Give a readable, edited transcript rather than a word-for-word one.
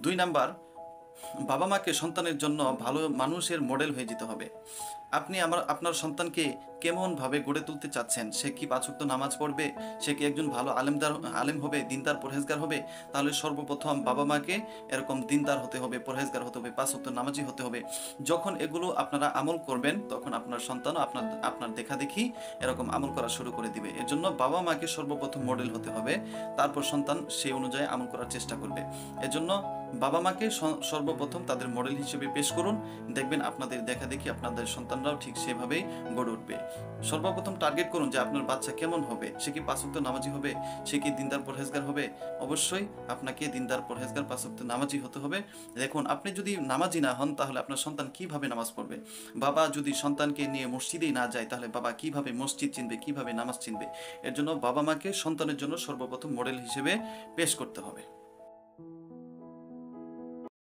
2 number, বাবা মাকে সন্তানের জন্য ভালো মানুষের মডেল হয়ে যেতে হবে। আপনি আপনার সন্তানকে কেমনভাবে গড়ে তুলতে চাচ্ছেন? সে কি ৫ ওয়াক্ত নামাজ পড়বে? সে কি একজন ভালো আলেম হবে, দিনদার পরহেজগার হবে? তাহলে সর্বপ্রথম বাবা মাকে এরকম দিনদার হতে হবে, পরহেজগার হতে হবে, ৫ ওয়াক্ত নামাজি হতে হবে। যখন এগুলো আপনারা আমল করবেন, তখন আপনার সন্তানও আপনার দেখাদেখি এরকম আমল করা শুরু করে দিবে। এর জন্য বাবা মাকে সর্বপ্রথম মডেল হতে হবে, তারপর সন্তান সেই অনুযায়ী আমল করার চেষ্টা করবে। এজন্য বাবা মাকে সর্বপ্রথম তাদের মডেল হিসেবে পেশ করুন। দেখবেন আপনাদের দেখাদেখি আপনাদের সন্তানরাও ঠিক সেভাবেই গড়ে উঠবে। সর্বপ্রথম টার্গেট করুন যে আপনার বাচ্চা কেমন হবে। সে কি ৫ ওয়াক্ত নামাজি হবে? সে কি দিনদার পরহেজগার হবে? অবশ্যই আপনাকে দিনদার পরহেজগার ৫ ওয়াক্ত নামাজি হতে হবে। দেখুন, আপনি যদি নামাজি না হন, তাহলে আপনার সন্তান কিভাবে নামাজ পড়বে? বাবা যদি সন্তানকে নিয়ে মসজিদেই না যায়, তাহলে বাবা কিভাবে মসজিদ চিনবে, কিভাবে নামাজ চিনবে? এর জন্য বাবা মাকে সন্তানের জন্য সর্বপ্রথম মডেল হিসেবে পেশ করতে হবে।